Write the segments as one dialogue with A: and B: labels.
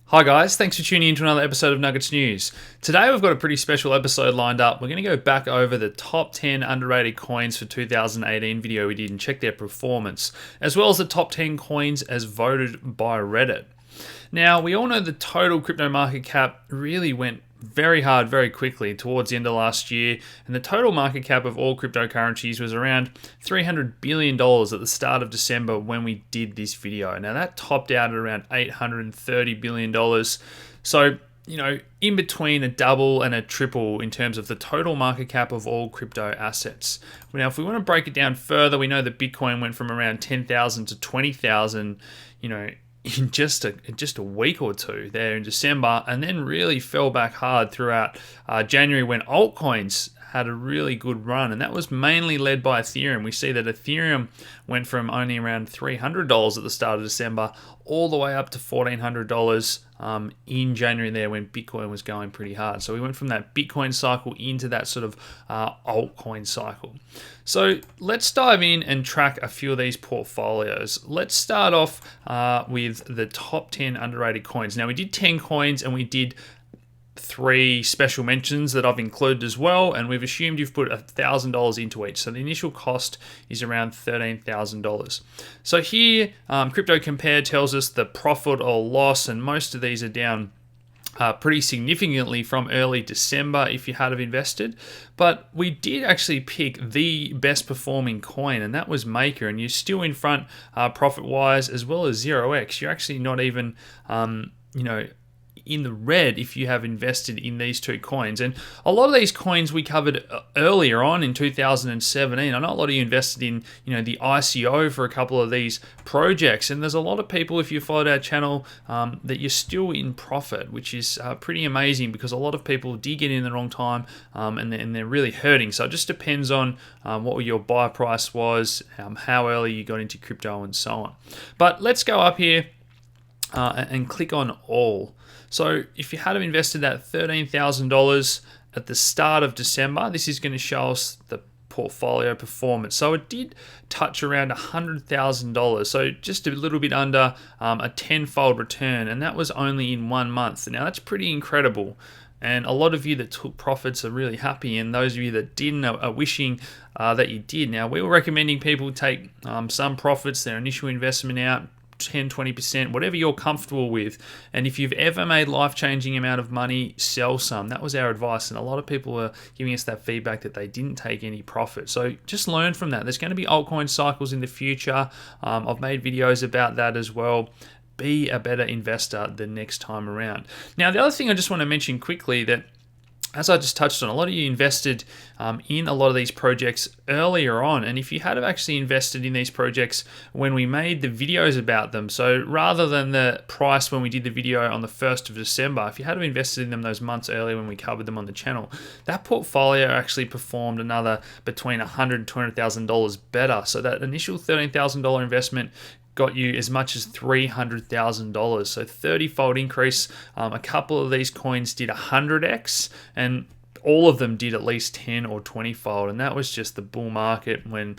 A: Hi guys, thanks for tuning in to another episode of Nuggets News. Today we've got a pretty special episode lined up. We're going to go back over the top 10 underrated coins for 2018 video we did and check their performance, as well as the top 10 coins as voted by Reddit. Now, we all know the total crypto market cap really went very hard very quickly towards the end of last year, and the total market cap of all cryptocurrencies was around $300 billion at the start of December when we did this video. Now that topped out at around $830 billion. So, in between a double and a triple in terms of the total market cap of all crypto assets. Now, if we want to break it down further, we know that Bitcoin went from around 10,000 to 20,000, in just a week or two there in December, and then really fell back hard throughout January when altcoins had a really good run, and that was mainly led by Ethereum. We see that Ethereum went from only around $300 at the start of December all the way up to $1,400 in January there when Bitcoin was going pretty hard. So we went from that Bitcoin cycle into that sort of altcoin cycle. So let's dive in and track a few of these portfolios. Let's start off with the top 10 underrated coins. Now we did 10 coins and we did 3 special mentions that I've included as well, and we've assumed you've put $1,000 into each. So the initial cost is around $13,000. So here, Crypto Compare tells us the profit or loss, and most of these are down pretty significantly from early December if you had have invested. But we did actually pick the best performing coin, and that was Maker, and you're still in front profit-wise, as well as 0x. You're actually not even, in the red if you have invested in these two coins. And a lot of these coins we covered earlier on in 2017. I know a lot of you invested in the ICO for a couple of these projects, and there's a lot of people, if you followed our channel, that you're still in profit, which is pretty amazing, because a lot of people did get in the wrong time and they're really hurting. So it just depends on what your buy price was, how early you got into crypto, and so on. But let's go up here and click on all. So if you had invested that $13,000 at the start of December, this is going to show us the portfolio performance. So it did touch around $100,000, so just a little bit under a tenfold return, and that was only in 1 month. Now that's pretty incredible. And a lot of you that took profits are really happy, and those of you that didn't are wishing that you did. Now, we were recommending people take some profits, their initial investment out, 10, 20%, whatever you're comfortable with. And if you've ever made life-changing amount of money, sell some. That was our advice. And a lot of people were giving us that feedback that they didn't take any profit. So just learn from that. There's going to be altcoin cycles in the future. I've made videos about that as well. Be a better investor the next time around. Now, the other thing I just want to mention quickly, that as I just touched on, a lot of you invested in a lot of these projects earlier on. And if you had actually invested in these projects when we made the videos about them, so rather than the price when we did the video on the 1st of December, if you had invested in them those months earlier when we covered them on the channel, that portfolio actually performed another between $100,000 and $200,000 better. So that initial $13,000 investment got you as much as $300,000. So 30-fold increase. A couple of these coins did 100x, and all of them did at least 10 or 20-fold, and that was just the bull market when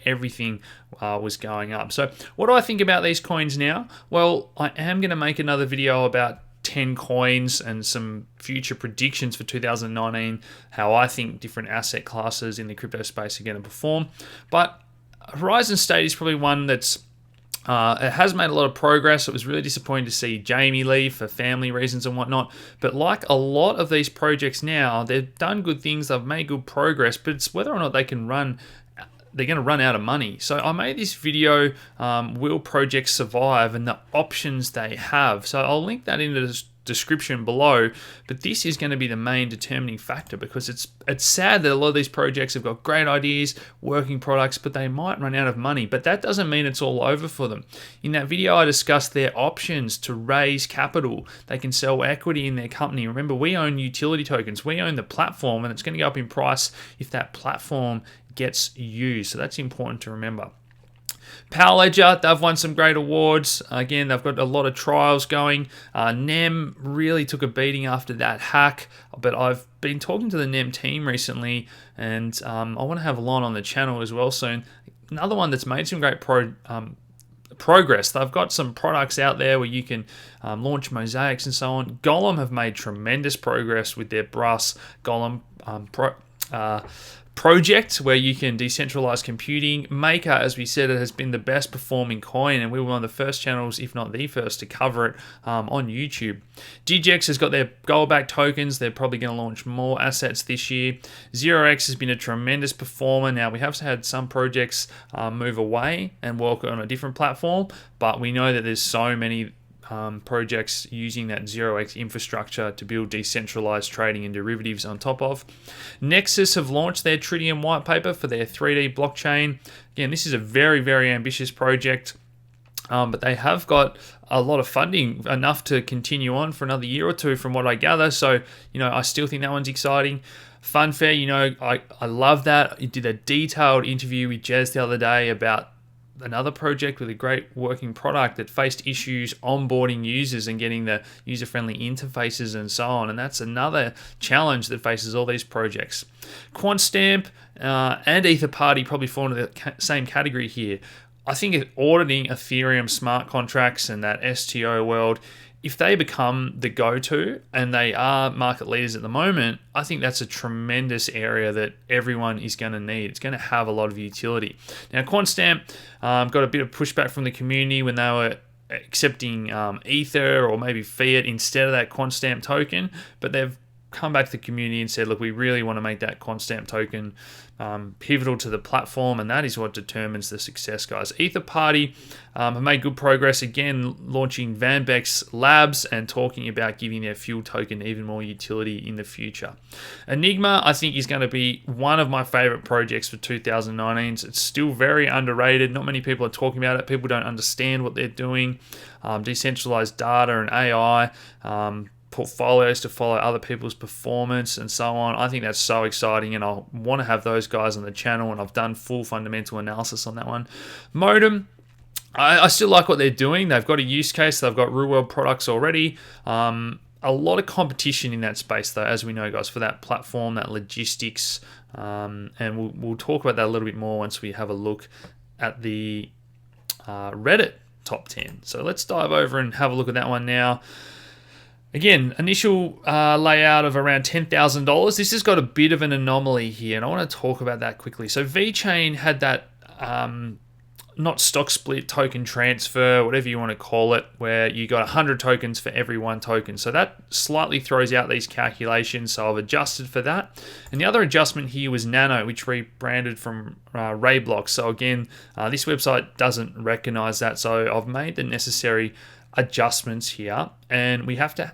A: everything was going up. So what do I think about these coins now? Well, I am going to make another video about 10 coins and some future predictions for 2019, how I think different asset classes in the crypto space are going to perform. But Horizon State is probably one that's it has made a lot of progress. It was really disappointing to see Jamie leave for family reasons and whatnot. But like a lot of these projects now, they've done good things, they've made good progress, but it's whether or not they can run. They're going to run out of money. So I made this video, will projects survive, and the options they have. So I'll link that in the description below, but this is going to be the main determining factor, because it's sad that a lot of these projects have got great ideas, working products, but they might run out of money. But that doesn't mean it's all over for them. In that video, I discussed their options to raise capital. They can sell equity in their company. Remember, we own utility tokens. We own the platform, and it's going to go up in price if that platform gets used. So that's important to remember. Power Ledger, they've won some great awards. Again, they've got a lot of trials going. NEM really took a beating after that hack, but I've been talking to the NEM team recently, and I want to have Lon on the channel as well soon. Another one that's made some great progress. They've got some products out there where you can launch mosaics and so on. Golem have made tremendous progress with their brass Golem project where you can decentralize computing. Maker, as we said, it has been the best performing coin, and we were one of the first channels, if not the first, to cover it on YouTube. DGX has got their gold-backed tokens. They're probably going to launch more assets this year. 0x has been a tremendous performer. Now, we have had some projects move away and work on a different platform, but we know that there's so many projects using that 0x infrastructure to build decentralized trading and derivatives on top of. Nexus have launched their Tritium white paper for their 3D blockchain. Again, this is a very, very ambitious project, but they have got a lot of funding, enough to continue on for another year or two from what I gather. So, I still think that one's exciting. Funfair, I love that. I did a detailed interview with Jez the other day about another project with a great working product that faced issues onboarding users and getting the user-friendly interfaces and so on. And that's another challenge that faces all these projects. QuantStamp and EtherParty probably fall into the same category here. I think auditing Ethereum smart contracts and that STO world, if they become the go-to, and they are market leaders at the moment, I think that's a tremendous area that everyone is going to need. It's going to have a lot of utility. Now, QuantStamp got a bit of pushback from the community when they were accepting Ether or maybe Fiat instead of that QuantStamp token, but they've come back to the community and said, look, we really want to make that QuantStamp token pivotal to the platform, and that is what determines the success, guys. EtherParty have made good progress, again, launching Vanbex Labs and talking about giving their fuel token even more utility in the future. Enigma, I think, is going to be one of my favorite projects for 2019. It's still very underrated. Not many people are talking about it. People don't understand what they're doing. Decentralized data and AI, portfolios to follow other people's performance and so on. I think that's so exciting, and I want to have those guys on the channel, and I've done full fundamental analysis on that one. Modem, I still like what they're doing. They've got a use case. They've got real-world products already. A lot of competition in that space, though, as we know, guys, for that platform, that logistics, and we'll talk about that a little bit more once we have a look at the Reddit top 10. So let's dive over and have a look at that one now. Again, initial layout of around $10,000. This has got a bit of an anomaly here, and I want to talk about that quickly. So VeChain had that not stock split, token transfer, whatever you want to call it, where you got 100 tokens for every one token. So that slightly throws out these calculations, so I've adjusted for that. And the other adjustment here was Nano, which rebranded from Rayblock. So again, this website doesn't recognize that, so I've made the necessary adjustments here, and we have to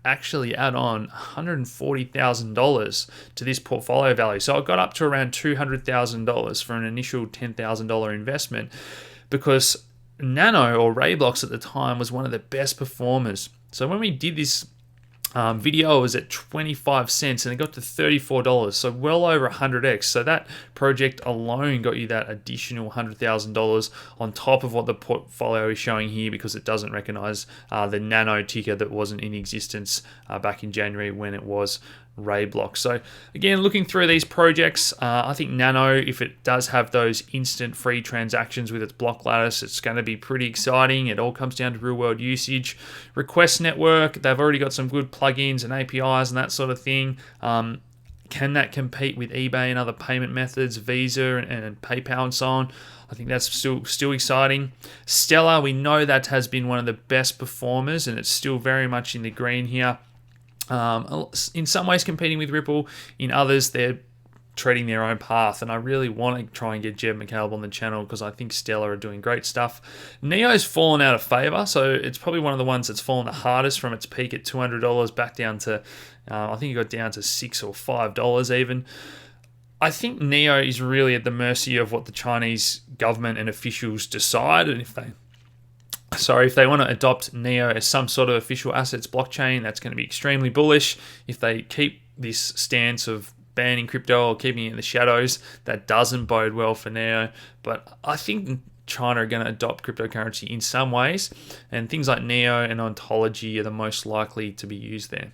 A: actually add on $140,000 to this portfolio value. So I got up to around $200,000 for an initial $10,000 investment, because Nano, or Rayblocks at the time, was one of the best performers. So when we did this video, was at 25 cents and it got to $34, so well over 100x. So that project alone got you that additional $100,000 on top of what the portfolio is showing here, because it doesn't recognize the Nano ticker that wasn't in existence back in January when it was Rayblock. So again, looking through these projects, I think Nano, if it does have those instant free transactions with its block lattice, it's going to be pretty exciting. It all comes down to real world usage. Request Network, they've already got some good plugins and APIs and that sort of thing. Can that compete with eBay and other payment methods, Visa and PayPal and so on? I think that's still exciting. Stellar, we know that has been one of the best performers, and it's still very much in the green here. In some ways competing with Ripple, in others they're treading their own path, and I really want to try and get Jeb McCaleb on the channel because I think Stellar are doing great stuff. Neo's fallen out of favor, so it's probably one of the ones that's fallen the hardest from its peak at $200 back down to I think it got down to $6 or $5 even. I think Neo is really at the mercy of what the Chinese government and officials decide, and if they want to adopt Neo as some sort of official assets blockchain, that's going to be extremely bullish. If they keep this stance of banning crypto or keeping it in the shadows, that doesn't bode well for Neo. But I think China are going to adopt cryptocurrency in some ways, and things like Neo and Ontology are the most likely to be used there.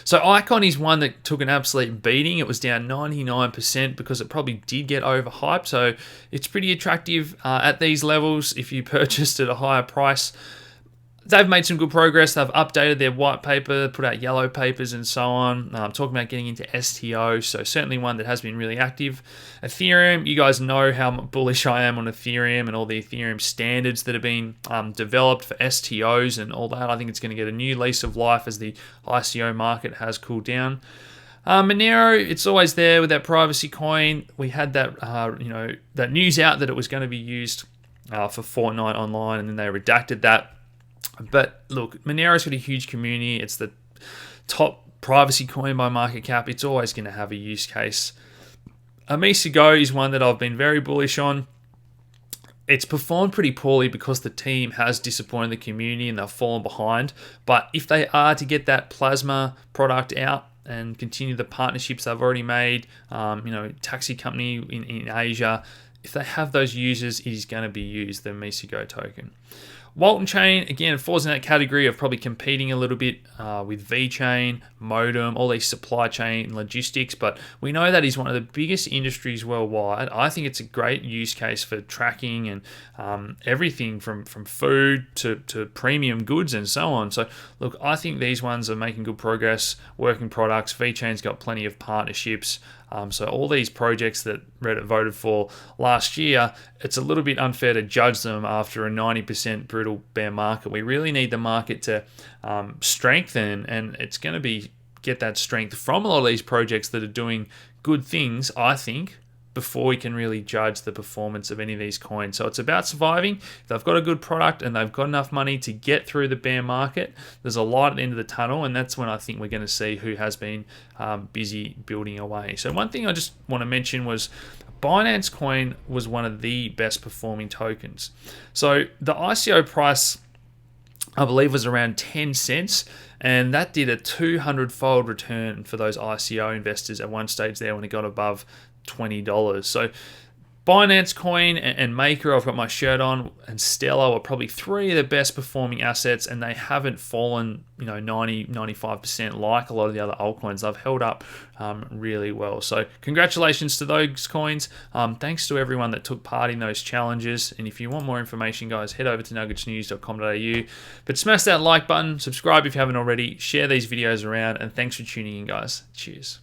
A: So Icon is one that took an absolute beating. It was down 99% because it probably did get overhyped. So it's pretty attractive at these levels if you purchased at a higher price. They've made some good progress. They've updated their white paper, put out yellow papers and so on. Talking about getting into STO, so certainly one that has been really active. Ethereum, you guys know how bullish I am on Ethereum and all the Ethereum standards that have been developed for STOs and all that. I think it's going to get a new lease of life as the ICO market has cooled down. Monero, it's always there with that privacy coin. We had that, that news out that it was going to be used for Fortnite Online, and then they redacted that. But look, Monero's got a huge community. It's the top privacy coin by market cap. It's always going to have a use case. Amisa Go is one that I've been very bullish on. It's performed pretty poorly because the team has disappointed the community and they've fallen behind. But if they are to get that Plasma product out and continue the partnerships they've already made, taxi company in Asia, if they have those users, it is going to be used, the Amisa Go token. Walton Chain, again, falls in that category of probably competing a little bit with VeChain, Modem, all these supply chain logistics, but we know that is one of the biggest industries worldwide. I think it's a great use case for tracking and everything from food to premium goods and so on. So, look, I think these ones are making good progress, working products. VeChain's got plenty of partnerships. So all these projects that Reddit voted for last year, it's a little bit unfair to judge them after a 90% brutal bear market. We really need the market to strengthen, and it's going to get that strength from a lot of these projects that are doing good things, I think, before we can really judge the performance of any of these coins. So it's about surviving. If they've got a good product and they've got enough money to get through the bear market, there's a light at the end of the tunnel, and that's when I think we're going to see who has been busy building away. So one thing I just want to mention was Binance Coin was one of the best performing tokens. So the ICO price, I believe, was around 10 cents, and that did a 200-fold return for those ICO investors at one stage there when it got above $20. So Binance Coin and Maker, I've got my shirt on, and Stellar are probably three of the best performing assets, and they haven't fallen 95% like a lot of the other altcoins. They've held up really well. So congratulations to those coins. Thanks to everyone that took part in those challenges. And if you want more information, guys, head over to nuggetsnews.com.au. But smash that like button, subscribe if you haven't already, share these videos around, and thanks for tuning in, guys. Cheers.